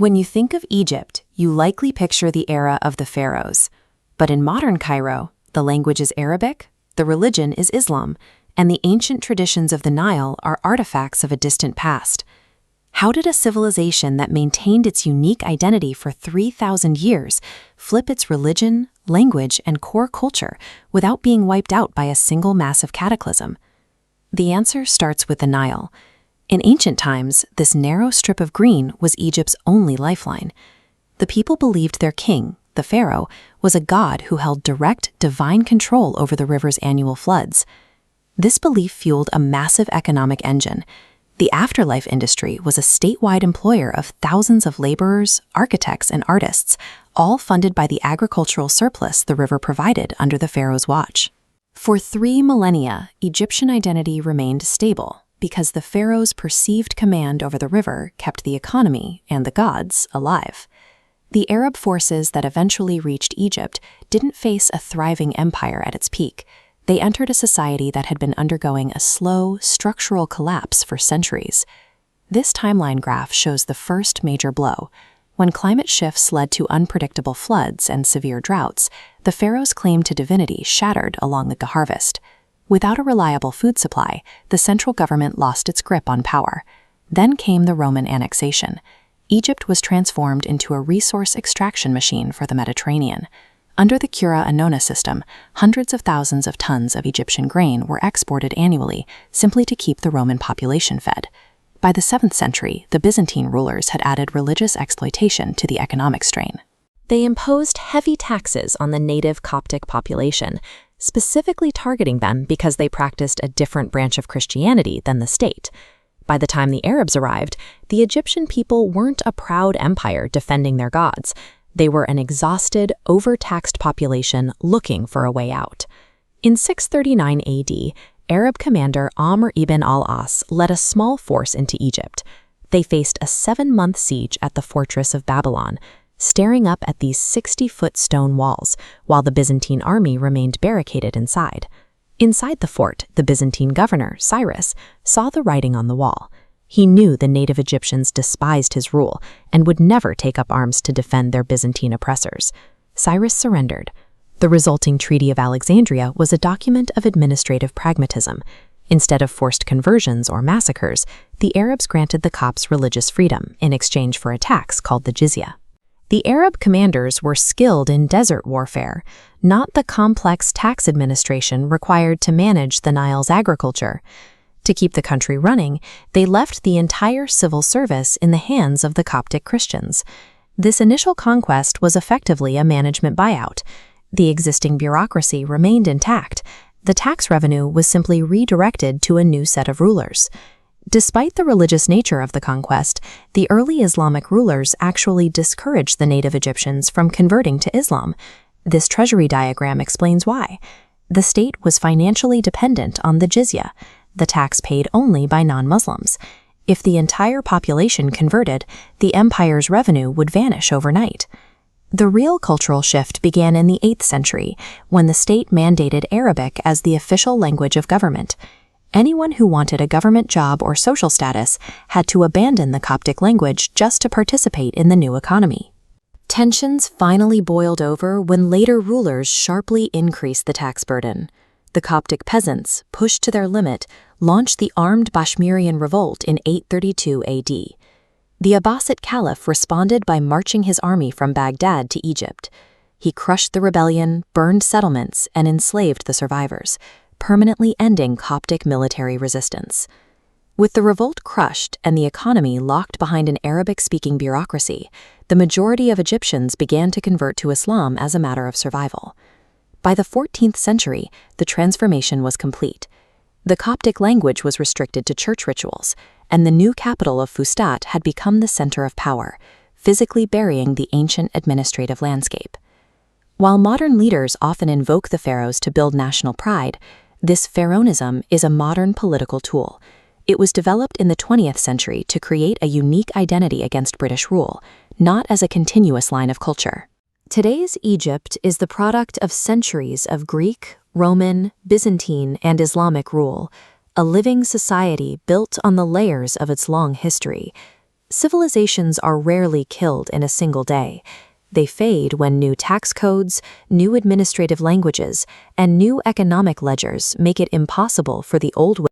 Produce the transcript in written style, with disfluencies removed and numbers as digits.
When you think of Egypt, you likely picture the era of the pharaohs. But in modern Cairo, the language is Arabic, the religion is Islam, and the ancient traditions of the Nile are artifacts of a distant past. How did a civilization that maintained its unique identity for 3,000 years flip its religion, language, and core culture without being wiped out by a single massive cataclysm? The answer starts with the Nile. In ancient times, this narrow strip of green was Egypt's only lifeline. The people believed their king, the pharaoh, was a god who held direct, divine control over the river's annual floods. This belief fueled a massive economic engine. The afterlife industry was a statewide employer of thousands of laborers, architects, and artists, all funded by the agricultural surplus the river provided under the pharaoh's watch. For 3 millennia, Egyptian identity remained stable, because the pharaoh's perceived command over the river kept the economy and the gods alive. The Arab forces that eventually reached Egypt didn't face a thriving empire at its peak. They entered a society that had been undergoing a slow, structural collapse for centuries. This timeline graph shows the first major blow. When climate shifts led to unpredictable floods and severe droughts, the pharaoh's claim to divinity shattered along the harvest. Without a reliable food supply, the central government lost its grip on power. Then came the Roman annexation. Egypt was transformed into a resource extraction machine for the Mediterranean. Under the Cura and Nona system, hundreds of thousands of tons of Egyptian grain were exported annually simply to keep the Roman population fed. By the 7th century, the Byzantine rulers had added religious exploitation to the economic strain. They imposed heavy taxes on the native Coptic population, specifically targeting them because they practiced a different branch of Christianity than the state. By the time the Arabs arrived, the Egyptian people weren't a proud empire defending their gods. They were an exhausted, overtaxed population looking for a way out. In 639 AD, Arab commander Amr ibn al-As led a small force into Egypt. They faced a 7-month siege at the fortress of Babylon, staring up at these 60-foot stone walls, while the Byzantine army remained barricaded inside. Inside the fort, the Byzantine governor, Cyrus, saw the writing on the wall. He knew the native Egyptians despised his rule and would never take up arms to defend their Byzantine oppressors. Cyrus surrendered. The resulting Treaty of Alexandria was a document of administrative pragmatism. Instead of forced conversions or massacres, the Arabs granted the Copts religious freedom in exchange for a tax called the jizya. The Arab commanders were skilled in desert warfare, not the complex tax administration required to manage the Nile's agriculture. To keep the country running, they left the entire civil service in the hands of the Coptic Christians. This initial conquest was effectively a management buyout. The existing bureaucracy remained intact. The tax revenue was simply redirected to a new set of rulers. Despite the religious nature of the conquest, the early Islamic rulers actually discouraged the native Egyptians from converting to Islam. This treasury diagram explains why. The state was financially dependent on the jizya, the tax paid only by non-Muslims. If the entire population converted, the empire's revenue would vanish overnight. The real cultural shift began in the 8th century, when the state mandated Arabic as the official language of government. Anyone who wanted a government job or social status had to abandon the Coptic language just to participate in the new economy. Tensions finally boiled over when later rulers sharply increased the tax burden. The Coptic peasants, pushed to their limit, launched the armed Bashmirian revolt in 832 AD. The Abbasid Caliph responded by marching his army from Baghdad to Egypt. He crushed the rebellion, burned settlements, and enslaved the survivors, permanently ending Coptic military resistance. With the revolt crushed and the economy locked behind an Arabic-speaking bureaucracy, the majority of Egyptians began to convert to Islam as a matter of survival. By the 14th century, the transformation was complete. The Coptic language was restricted to church rituals, and the new capital of Fustat had become the center of power, physically burying the ancient administrative landscape. While modern leaders often invoke the pharaohs to build national pride, this pharaonism is a modern political tool. It was developed in the 20th century to create a unique identity against British rule, not as a continuous line of culture. Today's Egypt is the product of centuries of Greek, Roman, Byzantine, and Islamic rule, a living society built on the layers of its long history. civilizations are rarely killed in a single day. They fade when new tax codes, new administrative languages, and new economic ledgers make it impossible for the old way